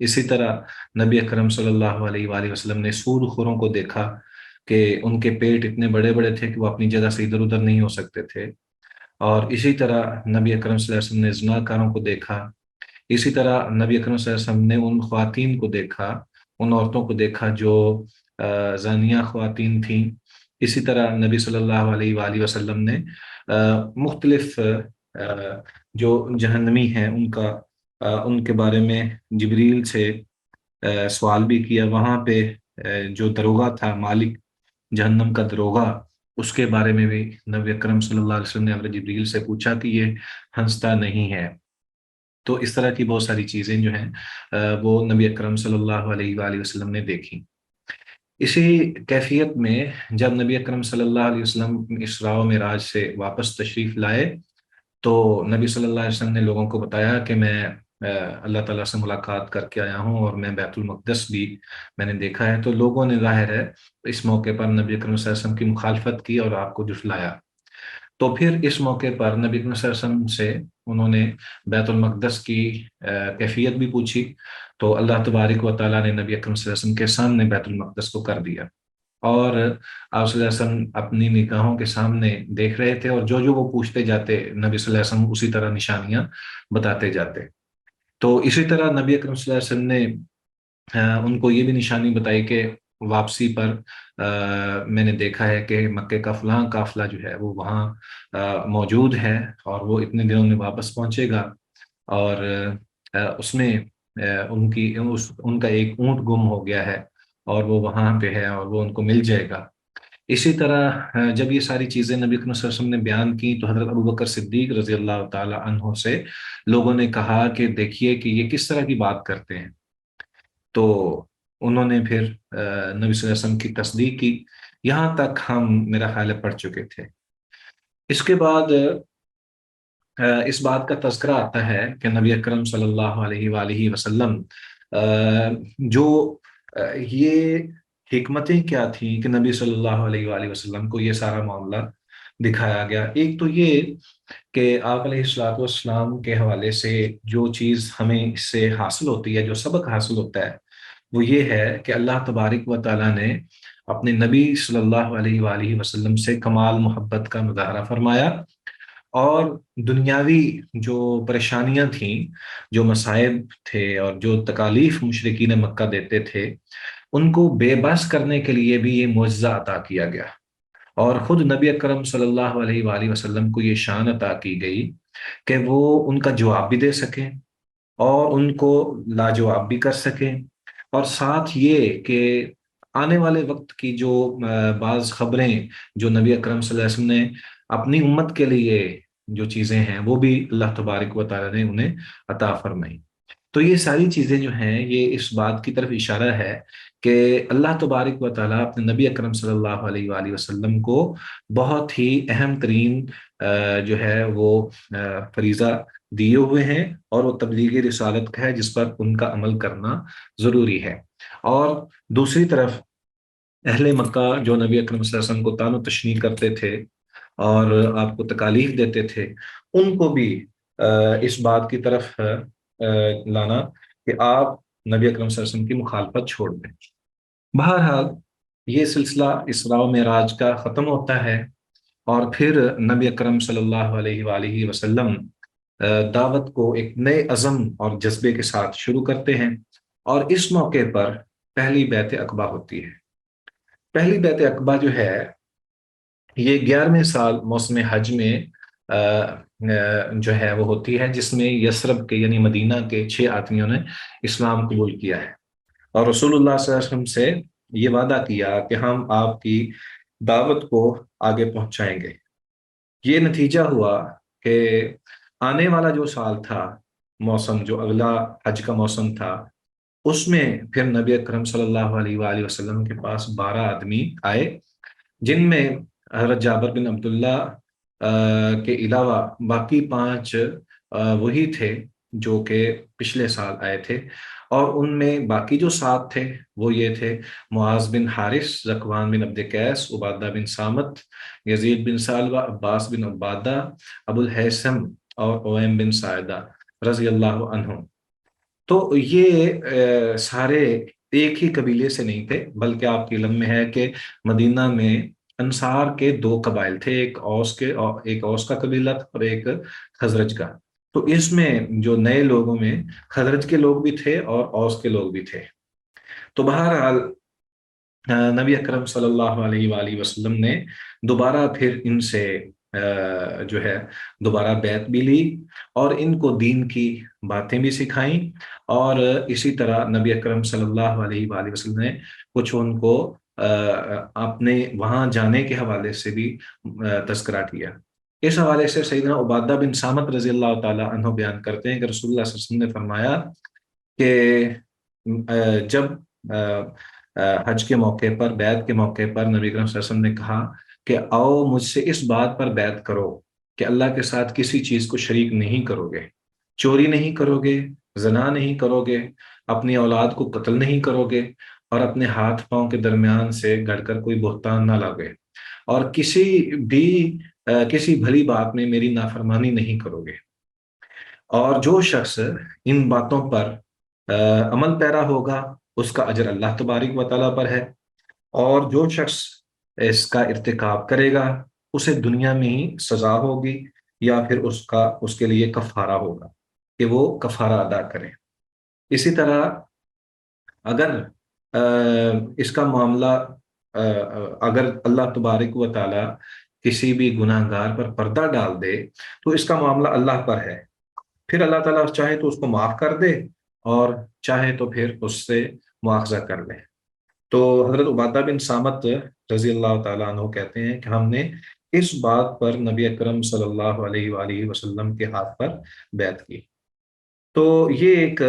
اسی طرح نبی اکرم صلی اللہ علیہ وآلہ وسلم نے سود خوروں کو دیکھا کہ ان کے پیٹ اتنے بڑے بڑے تھے کہ وہ اپنی جگہ سے ادھر ادھر نہیں ہو سکتے تھے۔ اور اسی طرح نبی اکرم صلی اللہ علیہ وسلم نے زناکاروں کو دیکھا۔ اسی طرح نبی اکرم صلی اللہ علیہ وسلم نے ان خواتین کو دیکھا، ان عورتوں کو دیکھا جو زانیہ خواتین تھیں۔ اسی طرح نبی صلی اللہ علیہ وآلہ وسلم نے مختلف جو جہنمی ہیں ان کے بارے میں جبریل سے سوال بھی کیا۔ وہاں پہ جو دروغہ تھا، مالک جہنم کا دروغہ، اس کے بارے میں بھی نبی اکرم صلی اللہ علیہ وسلم نے حضرت جبریل سے پوچھا کہ یہ ہنستا نہیں ہے۔ تو اس طرح کی بہت ساری چیزیں جو ہیں وہ نبی اکرم صلی اللہ علیہ وآلہ وسلم نے دیکھی۔ اسی کیفیت میں جب نبی اکرم صلی اللہ علیہ وسلم اسراء و معراج سے واپس تشریف لائے تو نبی صلی اللہ علیہ وسلم نے لوگوں کو بتایا کہ میں اللہ تعالیٰ سے ملاقات کر کے آیا ہوں اور میں بیت المقدس بھی میں نے دیکھا ہے۔ تو لوگوں نے ظاہر ہے اس موقع پر نبی اکرم صلی اللہ علیہ وسلم کی مخالفت کی اور آپ کو جھٹلایا۔ تو پھر اس موقع پر نبی اکرم صلی اللہ علیہ وسلم سے انہوں نے بیت المقدس کی کیفیت بھی پوچھی، تو اللہ تبارک و تعالیٰ نے نبی اکرم صلی اللہ علیہ وسلم کے سامنے بیت المقدس کو کر دیا، اور آپ صلی اللہ علیہ وسلم اپنی نگاہوں کے سامنے دیکھ رہے تھے، اور جو وہ پوچھتے جاتے نبی صلی اللہ علیہ وسلم اسی طرح نشانیاں بتاتے جاتے۔ تو اسی طرح نبی اکرم صلی اللہ علیہ وسلم نے ان کو یہ بھی نشانی بتائی کہ واپسی پر میں نے دیکھا ہے کہ مکے کا فلاں قافلہ جو ہے وہ وہاں موجود ہے، اور وہ اتنے دنوں میں واپس پہنچے گا، اور اس میں ان کا ایک اونٹ گم ہو گیا ہے اور وہ وہاں پہ ہے اور وہ ان کو مل جائے گا۔ اسی طرح جب یہ ساری چیزیں نبی اکرم صلی اللہ علیہ وسلم نے بیان کی تو حضرت ابوبکر صدیق رضی اللہ تعالی عنہ سے لوگوں نے کہا کہ دیکھیے کہ یہ کس طرح کی بات کرتے ہیں۔ تو انہوں نے پھر نبی صلی اللہ علیہ وسلم کی تصدیق کی، یہاں تک ہم میرا خیال ہے پڑھ چکے تھے۔ اس کے بعد اس بات کا تذکرہ آتا ہے کہ نبی اکرم صلی اللہ علیہ وآلہ وسلم جو یہ حکمتیں کیا تھیں کہ نبی صلی اللہ علیہ وآلہ وسلم کو یہ سارا معاملہ دکھایا گیا۔ ایک تو یہ کہ آپ علیہ الصلوۃ والسلام کے حوالے سے جو چیز ہمیں اس سے حاصل ہوتی ہے، جو سبق حاصل ہوتا ہے، وہ یہ ہے کہ اللہ تبارک و تعالیٰ نے اپنے نبی صلی اللہ علیہ وآلہ وسلم سے کمال محبت کا مظاہرہ فرمایا، اور دنیاوی جو پریشانیاں تھیں، جو مصائب تھے اور جو تکالیف مشرکین مکہ دیتے تھے، ان کو بے بس کرنے کے لیے بھی یہ معجزہ عطا کیا گیا، اور خود نبی اکرم صلی اللہ علیہ وآلہ وسلم کو یہ شان عطا کی گئی کہ وہ ان کا جواب بھی دے سکیں اور ان کو لاجواب بھی کر سکیں، اور ساتھ یہ کہ آنے والے وقت کی جو بعض خبریں جو نبی اکرم صلی اللہ علیہ وسلم نے اپنی امت کے لیے جو چیزیں ہیں وہ بھی اللہ تبارک و تعالیٰ نے انہیں عطا فرمائی۔ تو یہ ساری چیزیں جو ہیں یہ اس بات کی طرف اشارہ ہے کہ اللہ تبارک و تعالیٰ اپنے نبی اکرم صلی اللہ علیہ وآلہ وسلم کو بہت ہی اہم ترین جو ہے وہ فریضہ دیے ہوئے ہیں، اور وہ تبلیغ رسالت کا ہے جس پر ان کا عمل کرنا ضروری ہے۔ اور دوسری طرف اہل مکہ جو نبی اکرم صلی اللہ علیہ وسلم کو طعن و تشنیع کرتے تھے اور آپ کو تکالیف دیتے تھے، ان کو بھی اس بات کی طرف لانا کہ آپ نبی اکرم صلی اللہ علیہ وسلم کی مخالفت چھوڑ دیں۔ بہرحال یہ سلسلہ اسراء و معراج کا ختم ہوتا ہے، اور پھر نبی اکرم صلی اللہ علیہ وآلہ وسلم دعوت کو ایک نئے عزم اور جذبے کے ساتھ شروع کرتے ہیں، اور اس موقع پر پہلی بیعت عقبہ ہوتی ہے۔ پہلی بیعت عقبہ جو ہے یہ 11ویں سال موسم حج میں جو ہے وہ ہوتی ہے، جس میں یثرب کے یعنی مدینہ کے 6 آدمیوں نے اسلام قبول کیا ہے، اور رسول اللہ صلی اللہ علیہ وسلم سے یہ وعدہ کیا کہ ہم آپ کی دعوت کو آگے پہنچائیں گے۔ یہ نتیجہ ہوا کہ آنے والا جو سال تھا، موسم جو اگلا حج کا موسم تھا، اس میں پھر نبی اکرم صلی اللہ علیہ وآلہ وسلم کے پاس 12 آدمی آئے، جن میں حضرت جابر بن عبداللہ کے علاوہ باقی 5 وہی تھے جو کہ پچھلے سال آئے تھے، اور ان میں باقی جو 7 تھے وہ یہ تھے: معاذ بن حارث، ذکوان بن عبد قیس، عبادہ بن سامت، یزید بن سالبہ، عباس بن عبادہ، ابو الہیثم اور اویم بن ساعدہ رضی اللہ عنہ۔ تو یہ سارے ایک ہی قبیلے سے نہیں تھے، بلکہ آپ کے علم میں ہے کہ مدینہ میں انصار کے دو قبائل تھے، ایک اوس کا قبیلہ تھا اور ایک خزرج کا۔ تو اس میں جو نئے لوگوں میں خزرج کے لوگ بھی تھے اور اوس کے لوگ بھی تھے۔ تو بہرحال نبی اکرم صلی اللہ علیہ وآلہ وسلم نے دوبارہ پھر ان سے جو ہے دوبارہ بیعت بھی لی اور ان کو دین کی باتیں بھی سکھائیں، اور اسی طرح نبی اکرم صلی اللہ علیہ وآلہ وسلم نے کچھ ان کو اپنے وہاں جانے کے حوالے سے بھی تذکرہ کیا۔ اس حوالے سے سیدنا عبادہ بن صامت رضی اللہ تعالی عنہ بیان کرتے ہیں کہ رسول اللہ صلی اللہ علیہ وسلم نے فرمایا کہ جب حج کے موقع پر، بیعت کے موقع پر نبی اکرم صلی اللہ علیہ وسلم نے کہا کہ آؤ مجھ سے اس بات پر بیعت کرو کہ اللہ کے ساتھ کسی چیز کو شریک نہیں کرو گے، چوری نہیں کرو گے، زنا نہیں کرو گے، اپنی اولاد کو قتل نہیں کرو گے، اور اپنے ہاتھ پاؤں کے درمیان سے گڑ کر کوئی بہتان نہ لاؤ، اور کسی بھلی بات میں میری نافرمانی نہیں کرو گے۔ اور جو شخص ان باتوں پر عمل پیرا ہوگا اس کا اجر اللہ تبارک و تعالیٰ پر ہے، اور جو شخص اس کا ارتکاب کرے گا اسے دنیا میں ہی سزا ہوگی، یا پھر اس کے لیے کفارہ ہوگا کہ وہ کفارہ ادا کرے۔ اسی طرح اگر اس کا معاملہ اگر اللہ تبارک و تعالی کسی بھی گناہ گار پر پردہ ڈال دے تو اس کا معاملہ اللہ پر ہے، پھر اللہ تعالیٰ چاہے تو اس کو معاف کر دے اور چاہے تو پھر اس سے مواخذہ کر لے۔ تو حضرت عبادہ بن صامت رضی اللہ تعالیٰ عنہ کہتے ہیں کہ ہم نے اس بات پر نبی اکرم صلی اللہ علیہ وآلہ وسلم کے ہاتھ پر بیعت کی۔ تو یہ ایک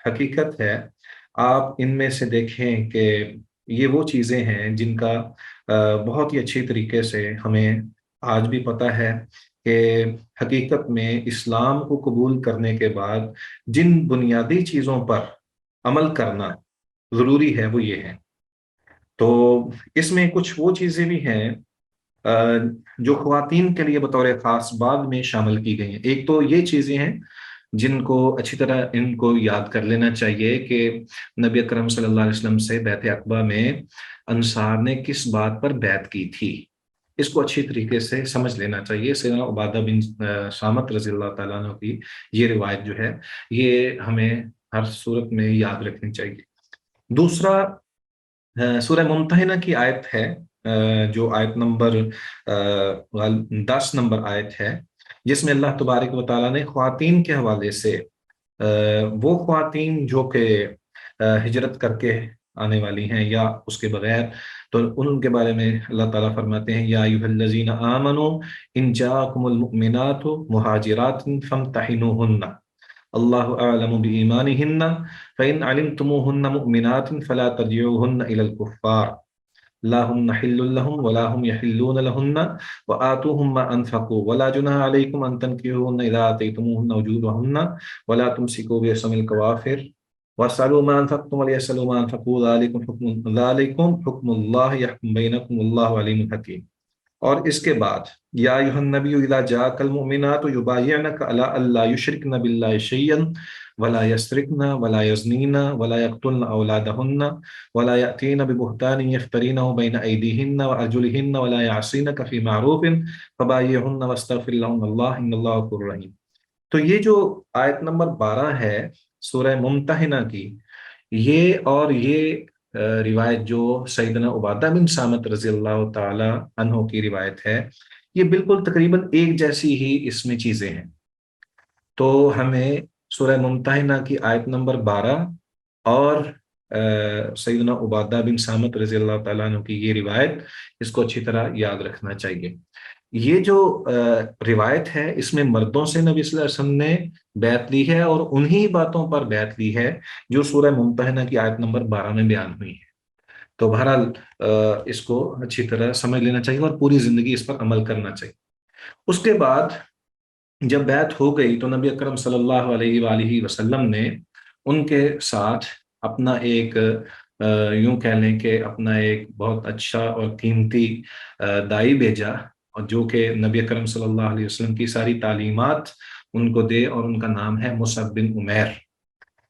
حقیقت ہے۔ آپ ان میں سے دیکھیں کہ یہ وہ چیزیں ہیں جن کا بہت ہی اچھی طریقے سے ہمیں آج بھی پتہ ہے کہ حقیقت میں اسلام کو قبول کرنے کے بعد جن بنیادی چیزوں پر عمل کرنا ضروری ہے وہ یہ ہے۔ تو اس میں کچھ وہ چیزیں بھی ہیں جو خواتین کے لیے بطور خاص بعد میں شامل کی گئی ہیں۔ ایک تو یہ چیزیں ہیں جن کو اچھی طرح ان کو یاد کر لینا چاہیے کہ نبی اکرم صلی اللہ علیہ وسلم سے بیعت عقبہ میں انصار نے کس بات پر بیعت کی تھی، اس کو اچھی طریقے سے سمجھ لینا چاہیے۔ سیدنا عبادہ بن صامت رضی اللہ تعالیٰ عنہ کی یہ روایت جو ہے یہ ہمیں ہر صورت میں یاد رکھنی چاہیے۔ دوسرا سورہ ممتحنہ کی آیت ہے، جو آیت نمبر 10 نمبر آیت ہے، جس میں اللہ تبارک و تعالیٰ نے خواتین کے حوالے سے وہ خواتین جو کہ ہجرت کر کے آنے والی ہیں یا اس کے بغیر، تو ان کے بارے میں اللہ تعالیٰ فرماتے ہیں یا ایھا الذین آمنوا ان جاءکم المؤمنات مہاجرات فامتحنوہن اللہ اعلم بایمانہن فإن علمتموہن مؤمنات فلا ترجعوہن الی الکفار لا ہن حل لهم ولا هم يحلون لهن وآتوهم ما انفقوا ولا جناح عليكم ان تنكحوهن اذا آتيتموهن اجورهن ولا تمسكوا بعصم الكوافر واسألوا ما انفقتم وليسألوا ما انفقوا ذلكم حكم الله يحكم بينكم والله عليم حكيم۔ اور اس کے بعد یا ایھا النبی اذا جاءک المؤمنات یبایعنک علی الا یشرکن باللہ شیئا ولا یسرقن ولا یزنین ولا یقتلن اولادہن ولا یأتین ببہتان یفترینہ بین ایدیہن وارجلہن ولا یعصینک فی معروف فبایعہن واستغفر لہن اللہ ان اللہ غفور رحیم۔ تو یہ جو آیت نمبر 12 ہے سورہ ممتحنہ کی، یہ روایت جو سیدنا عبادہ بن صامت رضی اللہ تعالی عنہ کی روایت ہے، یہ بالکل تقریباً ایک جیسی ہی اس میں چیزیں ہیں۔ تو ہمیں سورہ ممتحنہ کی آیت نمبر 12 اور سیدنا عبادہ بن صامت رضی اللہ تعالیٰ عنہ کی یہ روایت، اس کو اچھی طرح یاد رکھنا چاہیے۔ یہ جو روایت ہے اس میں مردوں سے نبی صلی اللہ علیہ وسلم نے بیعت لی ہے، اور انہی باتوں پر بیعت لی ہے جو سورہ ممتحنہ کی آیت نمبر 12 میں بیان ہوئی ہے۔ تو بہرحال اس کو اچھی طرح سمجھ لینا چاہیے اور پوری زندگی اس پر عمل کرنا چاہیے۔ اس کے بعد جب بیعت ہو گئی تو نبی اکرم صلی اللہ علیہ وآلہ وسلم نے ان کے ساتھ اپنا ایک یوں کہہ لیں کہ اپنا ایک بہت اچھا اور قیمتی دائی بھیجا، اور جو کہ نبی اکرم صلی اللہ علیہ وسلم کی ساری تعلیمات ان کو دے، اور ان کا نام ہے مصعب بن عمیر۔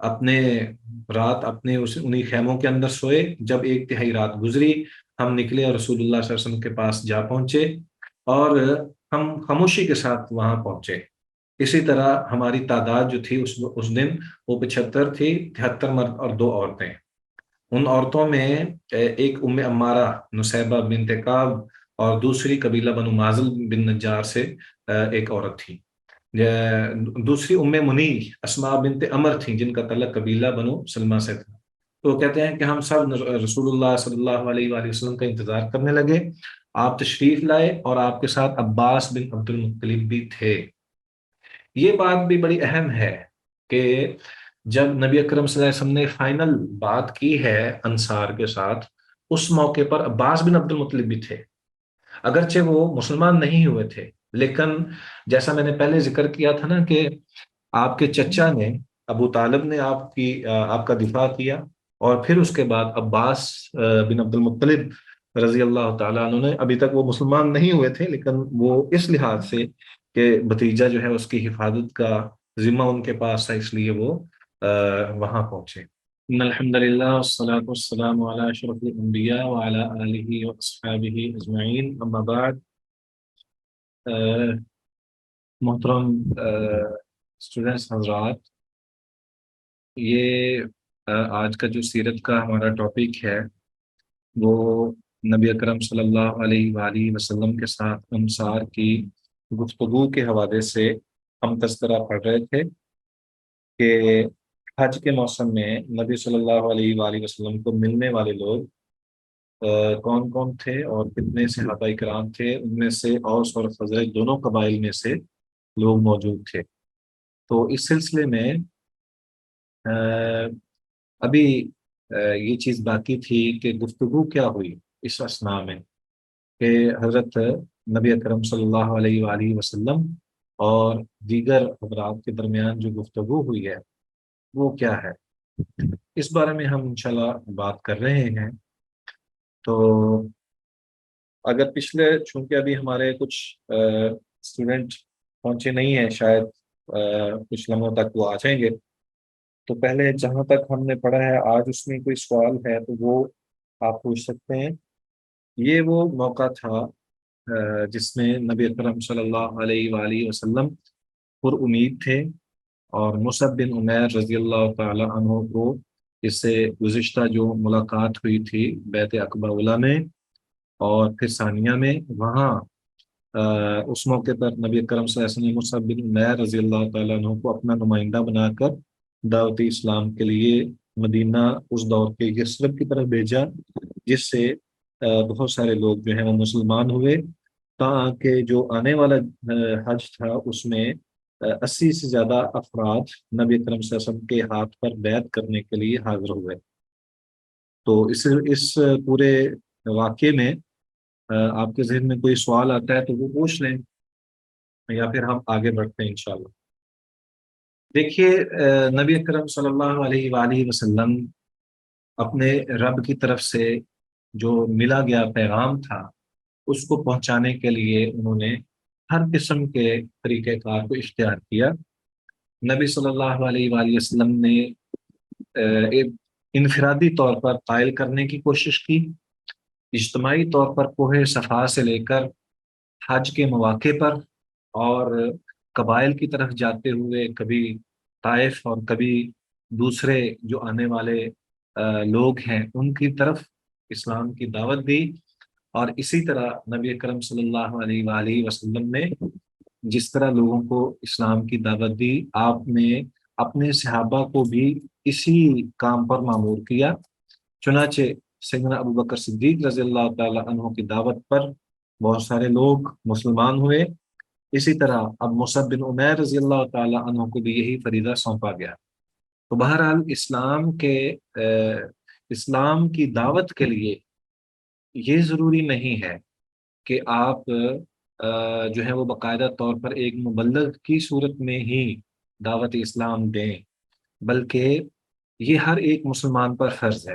اپنے رات اپنے انہی خیموں کے اندر سوئے. جب 1/3 رات گزری ہم نکلے اور رسول اللہ صلی اللہ علیہ وسلم کے پاس جا پہنچے اور ہم خاموشی کے ساتھ وہاں پہنچے. اسی طرح ہماری تعداد جو تھی اس دن وہ 75 تھی، 73 مرد اور 2 عورتیں. ان عورتوں میں ایک ام عمارہ نصیبہ بنت کعب اور دوسری قبیلہ بنو مازل بن نجار سے ایک عورت تھی. دوسری ام منی اسماء بنت عمر تھیں جن کا تعلق قبیلہ بنو سلمہ سے تھا. تو وہ کہتے ہیں کہ ہم سب رسول اللہ صلی اللہ علیہ وآلہ وسلم کا انتظار کرنے لگے. آپ تشریف لائے اور آپ کے ساتھ عباس بن عبد المطلب بھی تھے. یہ بات بھی بڑی اہم ہے کہ جب نبی اکرم صلی اللہ علیہ وسلم نے فائنل بات کی ہے انصار کے ساتھ، اس موقع پر عباس بن عبد المطلب بھی تھے. اگرچہ وہ مسلمان نہیں ہوئے تھے، لیکن جیسا میں نے پہلے ذکر کیا تھا نا کہ آپ کے چچا نے ابو طالب نے آپ کا دفاع کیا، اور پھر اس کے بعد عباس بن عبد المطلب رضی اللہ تعالیٰ عنہ نے، ابھی تک وہ مسلمان نہیں ہوئے تھے لیکن وہ اس لحاظ سے کہ بھتیجا جو ہے اس کی حفاظت کا ذمہ ان کے پاس تھا، اس لیے وہ وہاں پہنچے. ان الحمد للہ والصلاة والسلام علی اشرف الانبیاء وعلی آلہ واصحابہ اجمعین، اما بعد. محترم اسٹوڈنٹس حضرات، یہ آج کا جو سیرت کا ہمارا ٹاپک ہے وہ نبی اکرم صلی اللہ علیہ وآلہ وسلم کے ساتھ انصار کی گفتگو کے حوالے سے ہم تذکرہ پڑھ رہے تھے کہ حج کے موسم میں نبی صلی اللہ علیہ وآلہ وسلم کو ملنے والے لوگ کون کون تھے اور کتنے صحابہ کرام تھے. ان میں سے اوس اور خزرج دونوں قبائل میں سے لوگ موجود تھے. تو اس سلسلے میں ابھی یہ چیز باقی تھی کہ گفتگو کیا ہوئی اس اسنا میں کہ حضرت نبی اکرم صلی اللہ علیہ وآلہ وسلم اور دیگر حضرات کے درمیان جو گفتگو ہوئی ہے وہ کیا ہے. اس بارے میں ہم انشاءاللہ بات کر رہے ہیں. تو اگر پچھلے، چونکہ ابھی ہمارے کچھ اسٹوڈنٹ پہنچے نہیں ہیں، شاید کچھ لمحوں تک وہ آ جائیں گے، تو پہلے جہاں تک ہم نے پڑھا ہے آج اس میں کوئی سوال ہے تو وہ آپ پوچھ سکتے ہیں. یہ وہ موقع تھا جس میں نبی اکرم صلی اللہ علیہ وآلہ وسلم پر امید تھے، اور مصعب بن عمیر رضی اللہ تعالی عنہ کو اس سے گزشتہ جو ملاقات ہوئی تھی بیعت عقبہ اولیٰ میں اور پھر ثانیہ میں، وہاں اس موقع پر نبی اکرم صلی اللہ علیہ وسلم نے مصعب بن عمیر رضی اللہ تعالیٰ عنہ کو اپنا نمائندہ بنا کر دعوت اسلام کے لیے مدینہ اس دور کے یثرب کی طرف بھیجا، جس سے بہت سارے لوگ جو ہیں وہ مسلمان ہوئے، تاکہ جو آنے والا حج تھا اس میں 80 سے زیادہ افراد نبی اکرم صلی اللہ علیہ وسلم کے ہاتھ پر بیعت کرنے کے لیے حاضر ہوئے. تو اس پورے واقعے میں آپ کے ذہن میں کوئی سوال آتا ہے تو وہ پوچھ لیں، یا پھر ہم آگے بڑھتے ہیں انشاءاللہ. دیکھیے، نبی اکرم صلی اللہ علیہ وآلہ وسلم اپنے رب کی طرف سے جو ملا گیا پیغام تھا اس کو پہنچانے کے لیے انہوں نے ہر قسم کے طریقہ کار کو اختیار کیا. نبی صلی اللہ علیہ وآلہ وسلم نے ایک انفرادی طور پر قائل کرنے کی کوشش کی، اجتماعی طور پر کوہ صفا سے لے کر حج کے مواقع پر اور قبائل کی طرف جاتے ہوئے کبھی طائف اور کبھی دوسرے جو آنے والے لوگ ہیں ان کی طرف اسلام کی دعوت دی. اور اسی طرح نبی اکرم صلی اللہ علیہ وآلہ وسلم نے جس طرح لوگوں کو اسلام کی دعوت دی، آپ نے اپنے صحابہ کو بھی اسی کام پر مامور کیا. چنانچہ سیدنا ابو بکر صدیق رضی اللہ تعالی عنہ کی دعوت پر بہت سارے لوگ مسلمان ہوئے. اسی طرح اب مصعب بن عمیر رضی اللہ تعالی عنہ کو بھی یہی فریضہ سونپا گیا. تو بہرحال اسلام کی دعوت کے لیے یہ ضروری نہیں ہے کہ آپ جو ہے وہ باقاعدہ طور پر ایک مبلغ کی صورت میں ہی دعوت اسلام دیں، بلکہ یہ ہر ایک مسلمان پر فرض ہے.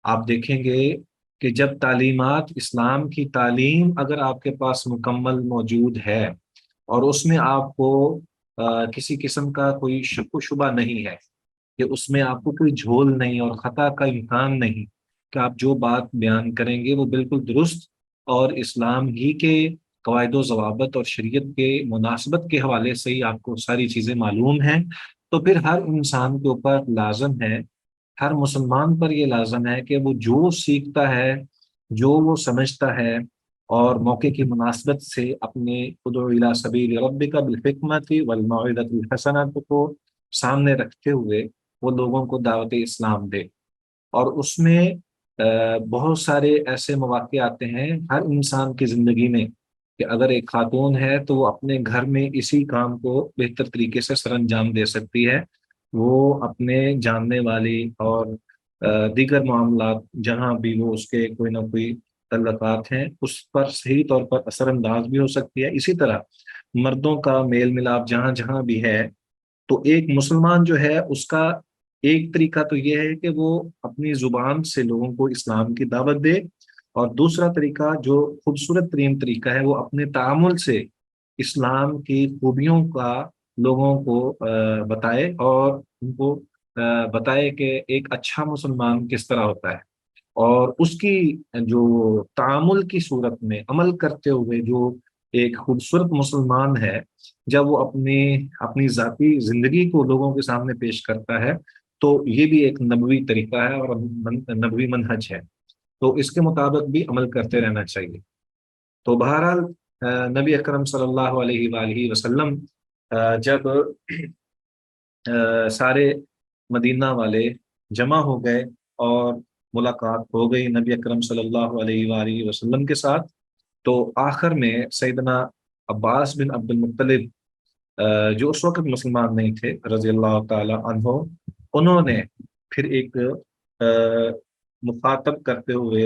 آپ دیکھیں گے کہ جب تعلیمات اسلام کی تعلیم اگر آپ کے پاس مکمل موجود ہے اور اس میں آپ کو کسی قسم کا کوئی شک و شبہ نہیں ہے کہ اس میں آپ کو کوئی جھول نہیں اور خطا کا امکان نہیں، کہ آپ جو بات بیان کریں گے وہ بالکل درست اور اسلام ہی کے قواعد و ضوابط اور شریعت کے مناسبت کے حوالے سے ہی آپ کو ساری چیزیں معلوم ہیں، تو پھر ہر انسان کے اوپر لازم ہے، ہر مسلمان پر یہ لازم ہے کہ وہ جو سیکھتا ہے، جو وہ سمجھتا ہے، اور موقع کی مناسبت سے اپنے ادعو الی سبیل ربک بالحکمت والموعظۃ الحسنۃ کو سامنے رکھتے ہوئے وہ لوگوں کو دعوت اسلام دے۔ اور اس میں بہت سارے ایسے مواقع آتے ہیں ہر انسان کی زندگی میں کہ اگر ایک خاتون ہے تو وہ اپنے گھر میں اسی کام کو بہتر طریقے سے سر انجام دے سکتی ہے، وہ اپنے جاننے والی اور دیگر معاملات جہاں بھی وہ اس کے کوئی نہ کوئی تعلقات ہیں اس پر صحیح طور پر اثر انداز بھی ہو سکتی ہے۔ اسی طرح مردوں کا میل ملاپ جہاں جہاں بھی ہے، تو ایک مسلمان جو ہے اس کا ایک طریقہ تو یہ ہے کہ وہ اپنی زبان سے لوگوں کو اسلام کی دعوت دے، اور دوسرا طریقہ جو خوبصورت ترین طریقہ ہے وہ اپنے تعامل سے اسلام کی خوبیوں کا لوگوں کو بتائے، اور ان کو بتائے کہ ایک اچھا مسلمان کس طرح ہوتا ہے، اور اس کی جو تعامل کی صورت میں عمل کرتے ہوئے جو ایک خوبصورت مسلمان ہے، جب وہ اپنی ذاتی زندگی کو لوگوں کے سامنے پیش کرتا ہے، تو یہ بھی ایک نبوی طریقہ ہے اور نبوی منہج ہے، تو اس کے مطابق بھی عمل کرتے رہنا چاہیے۔ تو بہرحال نبی اکرم صلی اللہ علیہ وآلہ وسلم جب سارے مدینہ والے جمع ہو گئے اور ملاقات ہو گئی نبی اکرم صلی اللہ علیہ وآلہ وسلم کے ساتھ، تو آخر میں سیدنا عباس بن عبد المطلب جو اس وقت مسلمان نہیں تھے رضی اللہ تعالی عنہ، انہوں نے پھر ایک مخاطب کرتے ہوئے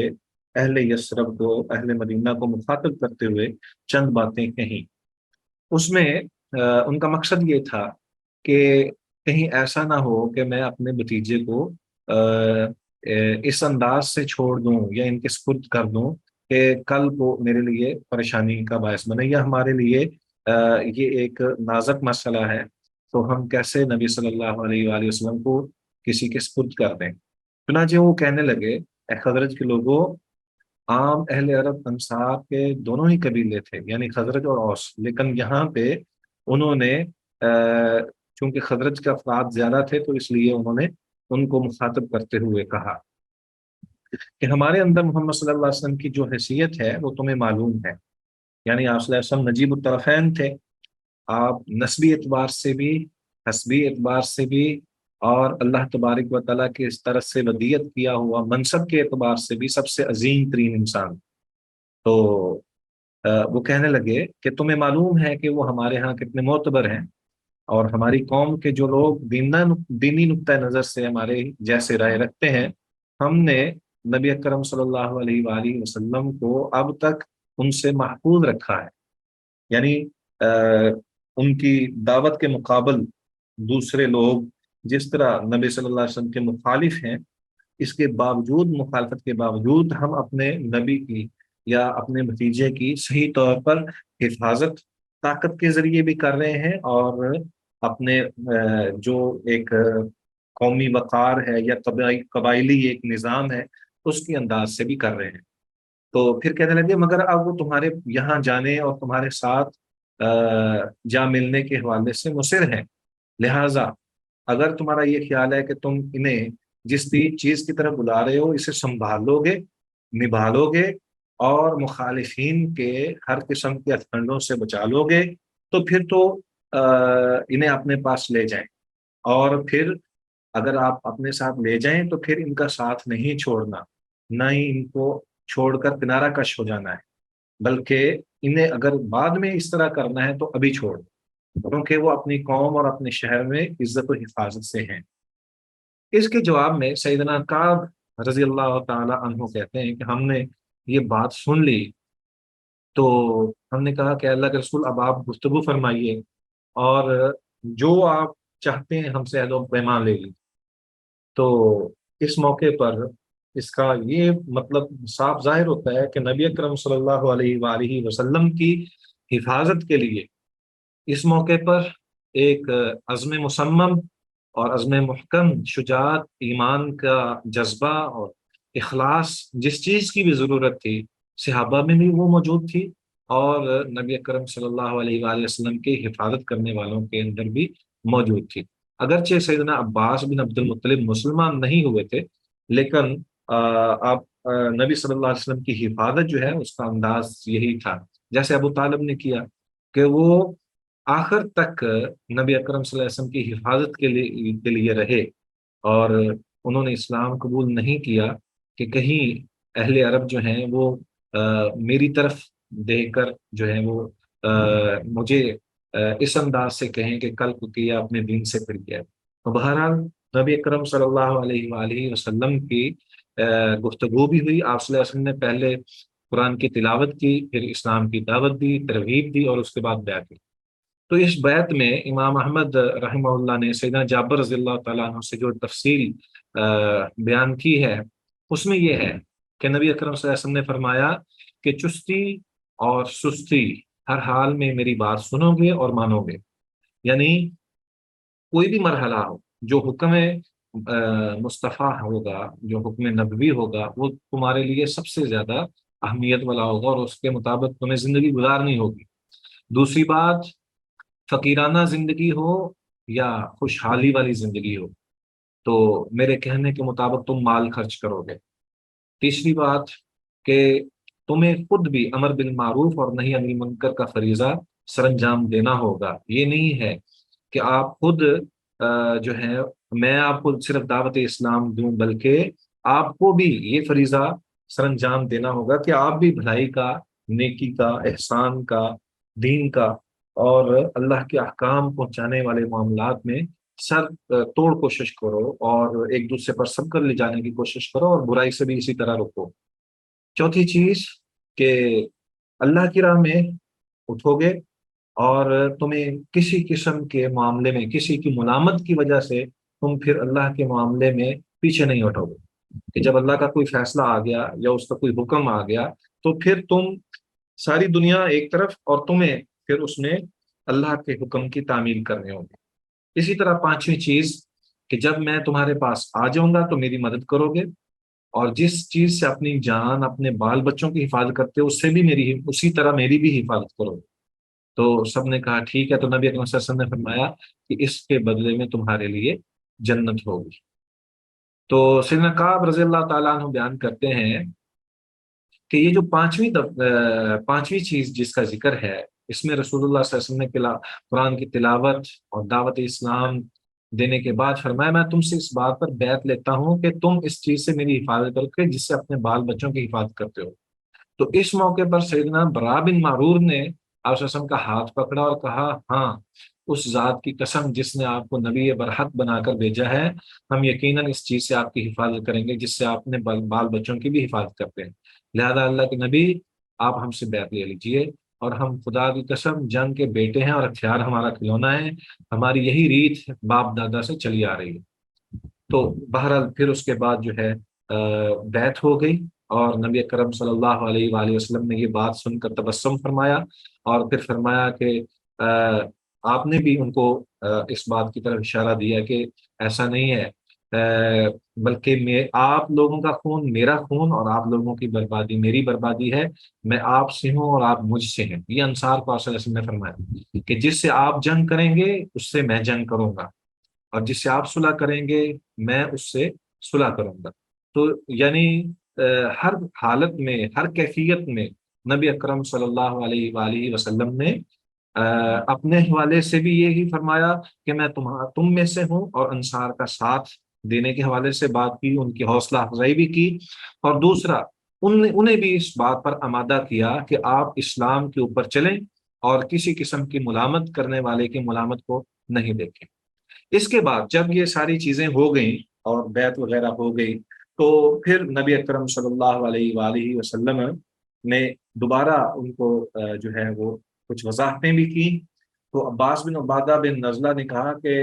اہل یثرب کو، اہل مدینہ کو مخاطب کرتے ہوئے چند باتیں کہیں۔ اس میں ان کا مقصد یہ تھا کہ کہیں ایسا نہ ہو کہ میں اپنے بھتیجے کو اس انداز سے چھوڑ دوں یا ان کے سپرد کر دوں کہ کل کو میرے لیے پریشانی کا باعث بنے، یا ہمارے لیے یہ ایک نازک مسئلہ ہے تو ہم کیسے نبی صلی اللہ علیہ وآلہ وسلم کو کسی کے سپرد کر دیں۔ چنانچہ وہ کہنے لگے، اے خزرج کے لوگوں، عام اہل عرب انصار کے دونوں ہی قبیلے تھے، یعنی خزرج اور اوس، لیکن یہاں پہ انہوں نے چونکہ خزرج کے افراد زیادہ تھے تو اس لیے انہوں نے ان کو مخاطب کرتے ہوئے کہا کہ ہمارے اندر محمد صلی اللہ علیہ وسلم کی جو حیثیت ہے وہ تمہیں معلوم ہے، یعنی آپ صلی اللہ علیہ وسلم نجیب الطرفین تھے، آپ نسبی اعتبار سے بھی، حسبی اعتبار سے بھی، اور اللہ تبارک و تعالیٰ کے اس طرح سے ودیت کیا ہوا منصب کے اعتبار سے بھی سب سے عظیم ترین انسان۔ تو وہ کہنے لگے کہ تمہیں معلوم ہے کہ وہ ہمارے ہاں کتنے معتبر ہیں، اور ہماری قوم کے جو لوگ دینی نقطۂ نظر سے ہمارے جیسے رائے رکھتے ہیں، ہم نے نبی اکرم صلی اللہ علیہ وآلہ وسلم کو اب تک ان سے محفوظ رکھا ہے، یعنی ان کی دعوت کے مقابل دوسرے لوگ جس طرح نبی صلی اللہ علیہ وسلم کے مخالف ہیں، اس کے باوجود، مخالفت کے باوجود، ہم اپنے نبی کی یا اپنے بھتیجے کی صحیح طور پر حفاظت طاقت کے ذریعے بھی کر رہے ہیں، اور اپنے جو ایک قومی وقار ہے یا قبائلی ایک نظام ہے اس کے انداز سے بھی کر رہے ہیں۔ تو پھر کہنے لگے مگر اب وہ تمہارے یہاں جانے اور تمہارے ساتھ جا ملنے کے حوالے سے مصر ہیں، لہٰذا اگر تمہارا یہ خیال ہے کہ تم انہیں جس بھی چیز کی طرف بلا رہے ہو اسے سنبھالو گے، نبھالو گے، اور مخالفین کے ہر قسم کے ہتھکنڈوں سے بچا لو گے، تو پھر تو انہیں اپنے پاس لے جائیں، اور پھر اگر آپ اپنے ساتھ لے جائیں تو پھر ان کا ساتھ نہیں چھوڑنا، نہ ہی ان کو چھوڑ کر کنارہ کش ہو جانا ہے، بلکہ انہیں اگر بعد میں اس طرح کرنا ہے تو ابھی چھوڑ دو، کیونکہ وہ اپنی قوم اور اپنے شہر میں عزت و حفاظت سے ہیں۔ اس کے جواب میں سیدنا کعب رضی اللہ تعالی عنہ کہتے ہیں کہ ہم نے یہ بات سن لی تو ہم نے کہا کہ اللہ کے رسول اب آپ گفتگو فرمائیے، اور جو آپ چاہتے ہیں ہم سے عہد و پیمان لے لی۔ تو اس موقع پر اس کا یہ مطلب صاف ظاہر ہوتا ہے کہ نبی اکرم صلی اللہ علیہ وآلہ وسلم کی حفاظت کے لیے اس موقع پر ایک عزم مصمم اور عزم محکم، شجاعت، ایمان کا جذبہ اور اخلاص، جس چیز کی بھی ضرورت تھی صحابہ میں بھی وہ موجود تھی، اور نبی اکرم صلی اللہ علیہ وآلہ وسلم کی حفاظت کرنے والوں کے اندر بھی موجود تھی۔ اگرچہ سیدنا عباس بن عبد المطلب مسلمان نہیں ہوئے تھے، لیکن آپ نبی صلی اللہ علیہ وسلم کی حفاظت جو ہے اس کا انداز یہی تھا، جیسے ابو طالب نے کیا کہ وہ آخر تک نبی اکرم صلی اللہ علیہ وسلم کی حفاظت کے لیے رہے، اور انہوں نے اسلام قبول نہیں کیا کہ کہیں اہل عرب جو ہیں وہ میری طرف دیکھ کر جو ہے وہ مجھے اس انداز سے کہیں کہ کل کو کیا اپنے دین سے پھر گیا۔ تو بہرحال نبی اکرم صلی اللہ علیہ وآلہ وسلم کی گفتگو بھی ہوئی، آپ صلی اللہ علیہ وسلم نے پہلے قرآن کی تلاوت کی، پھر اسلام کی دعوت دی، ترغیب دی، اور اس کے بعد بیعت کی۔ تو اس بیعت میں امام احمد رحمہ اللہ نے سیدنا جابر رضی اللہ تعالیٰ عنہ سے جو تفصیل بیان کی ہے، اس میں یہ ہے کہ نبی اکرم صلی اللہ علیہ وسلم نے فرمایا کہ چستی اور سستی ہر حال میں میری بات سنو گے اور مانو گے، یعنی کوئی بھی مرحلہ ہو، جو حکم مصطفیٰ ہوگا، جو حکم نبوی ہوگا، وہ تمہارے لیے سب سے زیادہ اہمیت والا ہوگا، اور اس کے مطابق تمہیں زندگی گزارنی ہوگی۔ دوسری بات، فقیرانہ زندگی ہو یا خوشحالی والی زندگی ہو، تو میرے کہنے کے مطابق تم مال خرچ کرو گے۔ تیسری بات کہ تمہیں خود بھی امر بالمعروف اور نہی عن المنکر کا فریضہ سر انجام دینا ہوگا۔ یہ نہیں ہے کہ آپ خود جو ہے میں آپ کو صرف دعوت اسلام دوں، بلکہ آپ کو بھی یہ فریضہ سر انجام دینا ہوگا کہ آپ بھی بھلائی کا، نیکی کا، احسان کا، دین کا اور اللہ کے احکام پہنچانے والے معاملات میں سر توڑ کوشش کرو، اور ایک دوسرے پر سب کر لے جانے کی کوشش کرو، اور برائی سے بھی اسی طرح رکو۔ چوتھی چیز کہ اللہ کی راہ میں اٹھو گے، اور تمہیں کسی قسم کے معاملے میں کسی کی ملامت کی وجہ سے تم پھر اللہ کے معاملے میں پیچھے نہیں ہٹو گے، کہ جب اللہ کا کوئی فیصلہ آ گیا یا اس کا کوئی حکم آ گیا تو پھر تم ساری دنیا ایک طرف، اور تمہیں پھر اس میں اللہ کے حکم کی تعمیل کرنے ہوگی۔ اسی طرح پانچویں چیز کہ جب میں تمہارے پاس آ جاؤں گا تو میری مدد کرو گے، اور جس چیز سے اپنی جان، اپنے بال بچوں کی حفاظت کرتے ہو، اس سے بھی اسی طرح میری بھی حفاظت کرو۔ تو سب نے کہا ٹھیک ہے، تو نبی اکرم صلی اللہ علیہ وسلم نے فرمایا کہ اس کے بدلے میں تمہارے لیے جنت ہوگی۔ تو سیدنا کعب رضی اللہ تعالیٰ عنہ بیان کرتے ہیں کہ یہ جو پانچویں چیز جس کا ذکر ہے، اس میں رسول اللہ صلی اللہ علیہ وسلم نے قرآن کی تلاوت اور دعوت اسلام دینے کے بعد فرمایا میں تم سے اس بات پر بیعت لیتا ہوں کہ تم اس چیز سے میری حفاظت کرو گے جس سے اپنے بال بچوں کی حفاظت کرتے ہو۔ تو اس موقع پر سیدنا برا بن معرور نے آپ صلی اللہ علیہ وسلم کا ہاتھ پکڑا اور کہا ہاں، اس ذات کی قسم جس نے آپ کو نبی برحق بنا کر بھیجا ہے، ہم یقیناً اس چیز سے آپ کی حفاظت کریں گے جس سے آپ نے بال بچوں کی بھی حفاظت کرتے ہیں، لہذا اللہ کے نبی آپ ہم سے بیعت لے لیجئے، اور ہم خدا کی قسم جنگ کے بیٹے ہیں اور ہتھیار ہمارا کھلونا ہے، ہماری یہی ریت باپ دادا سے چلی آ رہی ہے۔ تو بہرحال پھر اس کے بعد جو ہے بیعت ہو گئی، اور نبی کرم صلی اللہ علیہ وآلہ وسلم نے یہ بات سن کر تبسم فرمایا، اور پھر فرمایا کہ آپ نے بھی ان کو اس بات کی طرف اشارہ دیا کہ ایسا نہیں ہے، بلکہ آپ لوگوں کا خون میرا خون، اور آپ لوگوں کی بربادی میری بربادی ہے، میں آپ سے ہوں اور آپ مجھ سے ہیں۔ یہ انصار کو صلی اللہ علیہ وسلم نے فرمایا کہ جس سے آپ جنگ کریں گے اس سے میں جنگ کروں گا، اور جس سے آپ صلح کریں گے میں اس سے صلح کروں گا۔ تو یعنی ہر حالت میں، ہر کیفیت میں نبی اکرم صلی اللہ علیہ وآلہ وسلم نے اپنے حوالے سے بھی یہی فرمایا کہ میں تم میں سے ہوں، اور انصار کا ساتھ دینے کے حوالے سے بات کی، ان کی حوصلہ افزائی بھی کی، اور دوسرا انہیں بھی اس بات پر آمادہ کیا کہ آپ اسلام کے اوپر چلیں اور کسی قسم کی ملامت کرنے والے کی ملامت کو نہیں دیکھیں۔ اس کے بعد جب یہ ساری چیزیں ہو گئیں اور بیعت وغیرہ ہو گئی، تو پھر نبی اکرم صلی اللہ علیہ وآلہ وسلم نے دوبارہ ان کو جو ہے وہ کچھ وضاحتیں بھی کی۔ تو عباس بن عبادہ بن نزلہ نے کہا کہ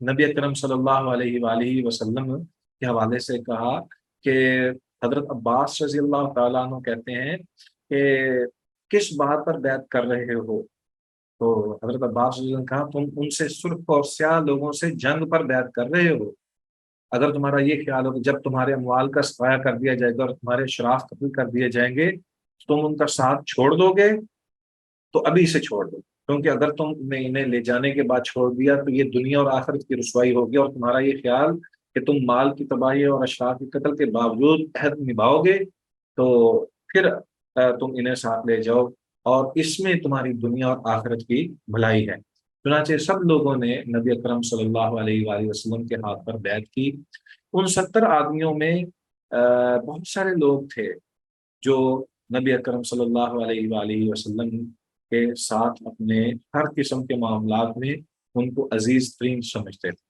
نبی اکرم صلی اللہ علیہ وآلہ وسلم کے حوالے سے کہا کہ حضرت عباس رضی اللہ تعالیٰ عنہ کہتے ہیں کہ کس بات پر بیعت کر رہے ہو؟ تو حضرت عباس رضی اللہ عنہ نے کہا تم ان سے سرخ اور سیاہ لوگوں سے جنگ پر بیعت کر رہے ہو، اگر تمہارا یہ خیال ہو کہ جب تمہارے اموال کا سفایہ کر دیا جائے گا اور تمہارے شراف قتل کر دیے جائیں گے تم ان کا ساتھ چھوڑ دو گے تو ابھی سے چھوڑ دو، کیونکہ اگر تم نے انہیں لے جانے کے بعد چھوڑ دیا تو یہ دنیا اور آخرت کی رسوائی ہوگی، اور تمہارا یہ خیال کہ تم مال کی تباہی اور اشراف کے قتل کے باوجود عہد نبھاؤ گے تو پھر تم انہیں ساتھ لے جاؤ، اور اس میں تمہاری دنیا اور آخرت کی بھلائی ہے۔ چنانچہ سب لوگوں نے نبی اکرم صلی اللہ علیہ وآلہ وسلم کے ہاتھ پر بیعت کی۔ ان 70 آدمیوں میں بہت سارے لوگ تھے جو نبی اکرم صلی اللہ علیہ وآلہ وسلم کے ساتھ اپنے ہر قسم کے معاملات میں ان کو عزیز ترین سمجھتے تھے۔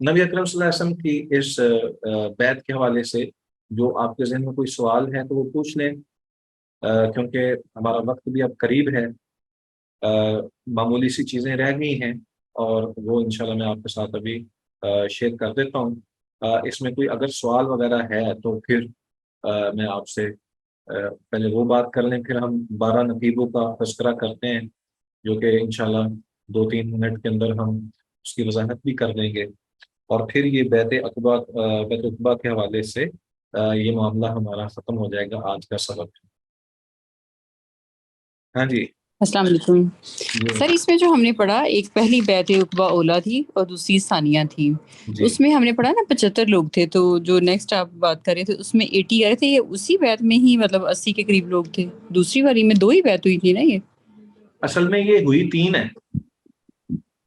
نبی اکرم صلی اللہ علیہ وسلم کی اس بیعت کے حوالے سے جو آپ کے ذہن میں کوئی سوال ہے تو وہ پوچھ لیں، کیونکہ ہمارا وقت بھی اب قریب ہے، معمولی سی چیزیں رہ گئی ہیں اور وہ انشاءاللہ میں آپ کے ساتھ ابھی شیئر کر دیتا ہوں۔ اس میں کوئی اگر سوال وغیرہ ہے تو پھر میں آپ سے پہلے وہ بات کر لیں، پھر ہم 12 نقیبوں کا تذکرہ کرتے ہیں جو کہ انشاءاللہ 2-3 منٹ کے اندر ہم اس کی وضاحت بھی کر دیں گے، اور پھر یہ بیت عقبہ کے حوالے سے یہ معاملہ ہمارا ختم ہو جائے گا آج کا سبق۔ ہاں جی السلام علیکم جی سر۔ اس میں جو ہم نے پڑھا، ایک پہلی بیعت عقبہ اولا تھی اور دوسری ثانیہ تھی، جی اس میں ہم نے پڑھا نا 75 لوگ تھے، تو جو نیکسٹ آپ بات کر رہے تھے اس میں 80 آ رہے تھے، یہ اسی بیعت میں ہی مطلب 80 کے قریب لوگ تھے؟ دوسری والی میں 2 ہی بیعت ہوئی تھی نا یہ؟ اصل میں یہ ہوئی 3 ہے،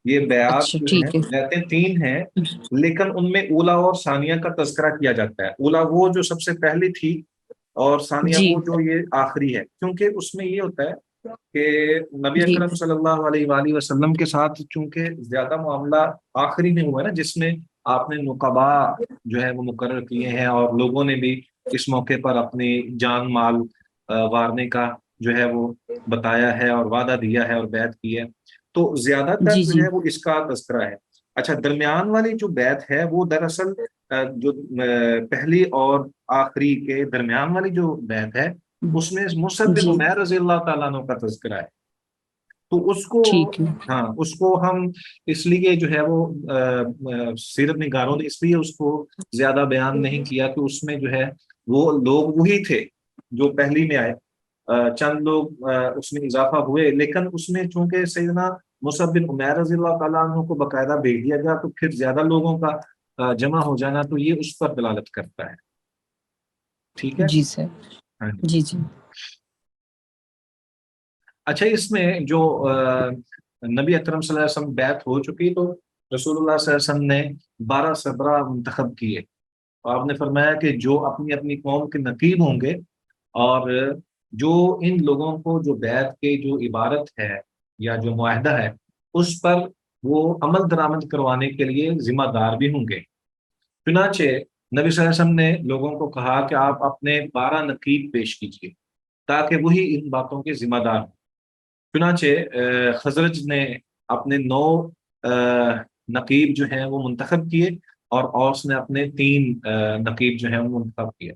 یہ بیعات اچھا جو ہیں ٹھیک ہے۔ بیعتیں 3 ہیں، لیکن ان میں اولا اور ثانیہ کا تذکرہ کیا جاتا ہے۔ اولا وہ جو سب سے پہلی تھی، اور ثانیہ جی وہ جو یہ آخری ہے، کیونکہ اس میں یہ ہوتا ہے کہ نبی جی اکرم صلی اللہ علیہ وآلہ وسلم کے ساتھ چونکہ زیادہ معاملہ آخری میں ہوا ہے نا، جس میں آپ نے نقبا جو ہے وہ مقرر کیے ہیں اور لوگوں نے بھی اس موقع پر اپنی جان مال وارنے کا جو ہے وہ بتایا ہے اور وعدہ دیا ہے اور بیعت کی ہے، تو زیادہ تر جی جو جی ہے وہ اس کا تذکرہ ہے۔ اچھا، درمیان والی جو بیعت ہے وہ دراصل جو پہلی اور آخری کے درمیان والی جو بیعت ہے اس میں مصعب بن جی عمیر رضی اللہ تعالیٰ عنہ کا تذکرہ ہے، تو اس کو ٹھیک ہے۔ ہاں اس کو ہم اس لیے جو ہے وہ سیرت نگاروں نے اس لیے اس کو زیادہ بیان نہیں کیا کہ اس میں جو ہے وہ لوگ وہی تھے جو پہلی میں آئے، چند لوگ اس میں اضافہ ہوئے، لیکن اس میں چونکہ سیدنا مصعب بن عمیر رضی اللہ تعالیٰ عنہ کو باقاعدہ بھیج دیا گیا تو پھر زیادہ لوگوں کا جمع ہو جانا تو یہ اس پر دلالت کرتا ہے۔ ٹھیک ہے، جی سر۔ ہاں جی۔ جی جی اچھا، اس میں جو نبی اکرم صلی اللہ علیہ وسلم بیعت ہو چکی تو رسول اللہ صلی اللہ علیہ وسلم نے 12 سربراہ منتخب کیے، اور آپ نے فرمایا کہ جو اپنی اپنی قوم کے نقیب ہوں گے اور جو ان لوگوں کو جو بیعت کے جو عبارت ہے یا جو معاہدہ ہے اس پر وہ عمل درآمد کروانے کے لیے ذمہ دار بھی ہوں گے۔ چنانچہ نبی صلی اللہ علیہ وسلم نے لوگوں کو کہا کہ آپ اپنے 12 نقیب پیش کیجیے تاکہ وہی ان باتوں کے ذمہ دار ہوں۔ چنانچہ خزرج نے اپنے 9 نقیب جو ہیں وہ منتخب کیے، اور اوس نے اپنے 3 نقیب جو ہیں وہ منتخب کیے۔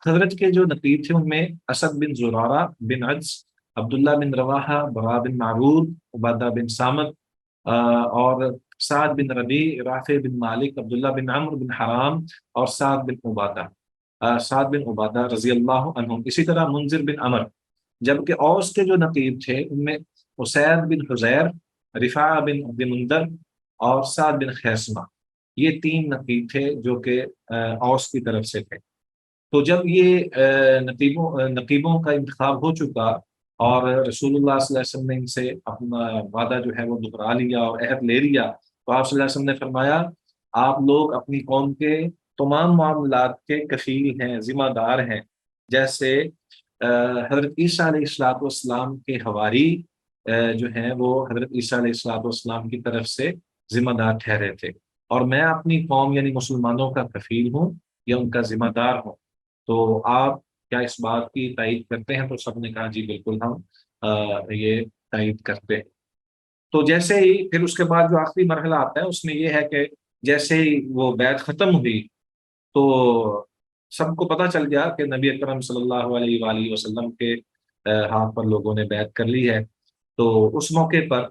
خزرج کے جو نقیب تھے ان میں اسد بن زرارہ بن عدس، عبداللہ بن رواحہ، برا بن معرور، عبادہ بن سامت، اور سعد بن ربیع، رافع بن مالک، عبداللہ بن عمرو بن حرام، اور سعد بن عبادہ رضی اللہ عنہم، اسی طرح منذر بن عمر۔ جبکہ اوس کے جو نقیب تھے ان میں اسید بن حزیر، رفاع بن عبد منذر، اور سعد بن خیسمہ، یہ 3 نقیب تھے جو کہ اوس کی طرف سے تھے۔ تو جب یہ نقیبوں کا انتخاب ہو چکا اور رسول اللہ صلی اللہ علیہ وسلم نے ان سے اپنا وعدہ جو ہے وہ دہرا لیا اور عہد لے لیا، تو آپ صلی اللہ علیہ وسلم نے فرمایا آپ لوگ اپنی قوم کے تمام معاملات کے کفیل ہیں، ذمہ دار ہیں، جیسے حضرت عیسیٰ علیہ الصلوۃ والسلام کے حواری جو ہیں وہ حضرت عیسیٰ علیہ الصلوۃ والسلام کی طرف سے ذمہ دار ٹھہرے تھے، اور میں اپنی قوم یعنی مسلمانوں کا کفیل ہوں یا ان کا ذمہ دار ہوں۔ تو آپ کیا اس بات کی تائید کرتے ہیں؟ تو سب نے کہا جی بالکل ہم یہ تائید کرتے ہیں۔ تو جیسے ہی پھر اس کے بعد جو آخری مرحلہ آتا ہے اس میں یہ ہے کہ جیسے ہی وہ بیعت ختم ہوئی تو سب کو پتہ چل گیا کہ نبی اکرم صلی اللہ علیہ وآلہ وسلم کے ہاتھ پر لوگوں نے بیعت کر لی ہے۔ تو اس موقع پر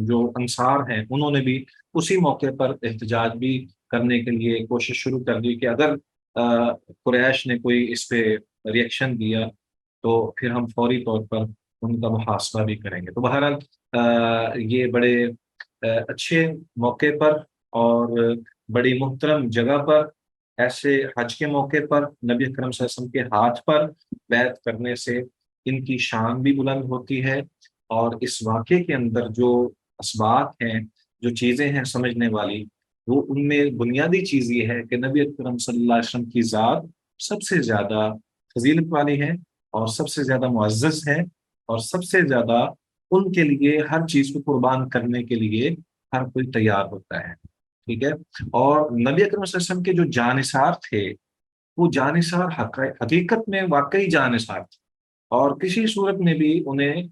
جو انصار ہیں انہوں نے بھی اسی موقع پر احتجاج بھی کرنے کے لیے کوشش شروع کر دی کہ اگر قریش نے کوئی اس پہ ریئیکشن دیا تو پھر ہم فوری طور پر ان کا محاسبہ بھی کریں گے۔ تو بہرحال یہ بڑے اچھے موقع پر اور بڑی محترم جگہ پر، ایسے حج کے موقع پر نبی اکرم صلی اللہ علیہ وسلم کے ہاتھ پر بیعت کرنے سے ان کی شان بھی بلند ہوتی ہے، اور اس واقعے کے اندر جو اسبات ہیں، جو چیزیں ہیں سمجھنے والی، وہ ان میں بنیادی چیز یہ ہے کہ نبی اکرم صلی اللہ علیہ وسلم کی ذات سب سے زیادہ فضیلت والی ہے، اور سب سے زیادہ معزز ہے، اور سب سے زیادہ ان کے لیے ہر چیز کو قربان کرنے کے لیے ہر کوئی تیار ہوتا ہے، ٹھیک ہے۔ اور نبی اکرم صلی اللہ علیہ وسلم کے جو جانثار تھے، وہ جانثار حقیقت میں واقعی جانثار تھے، اور کسی صورت میں بھی انہیں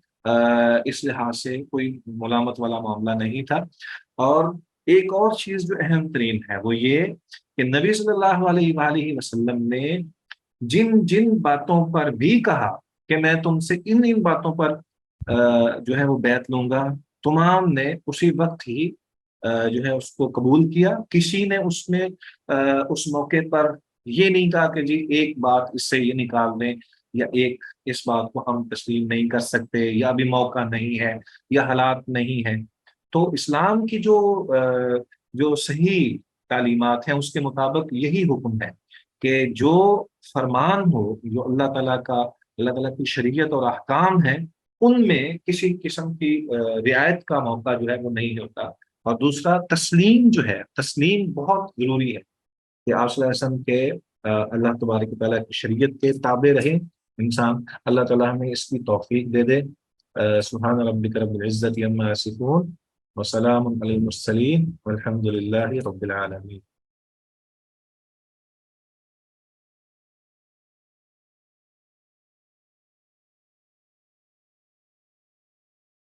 اس لحاظ سے کوئی ملامت والا معاملہ نہیں تھا۔ اور ایک اور چیز جو اہم ترین ہے وہ یہ کہ نبی صلی اللہ علیہ وآلہ وسلم نے جن جن باتوں پر بھی کہا کہ میں تم سے ان باتوں پر جو ہے وہ بیعت لوں گا، تمام نے اسی وقت ہی جو ہے اس کو قبول کیا۔ کسی نے اس میں اس موقع پر یہ نہیں کہا کہ جی ایک بات اس سے یہ نکال دیں، یا ایک اس بات کو ہم تسلیم نہیں کر سکتے، یا ابھی موقع نہیں ہے، یا حالات نہیں ہیں۔ تو اسلام کی جو صحیح تعلیمات ہیں اس کے مطابق یہی حکم ہے کہ جو فرمان ہو، جو اللہ تعالیٰ کا، اللہ تعالیٰ کی شریعت اور احکام ہیں، ان میں کسی قسم کی رعایت کا موقع جو ہے وہ نہیں ہوتا۔ اور دوسرا تسلیم جو ہے، تسلیم بہت ضروری ہے کہ آپ صلی اللہ علیہ وسلم کے اللہ تبارک و تعالیٰ کی شریعت کے تابع رہے انسان۔ اللہ تعالیٰ ہمیں اس کی توفیق دے دے۔ سبحان ربک رب العزت عما یصفون وسلام علی المرسلین والحمد للہ رب العالمین۔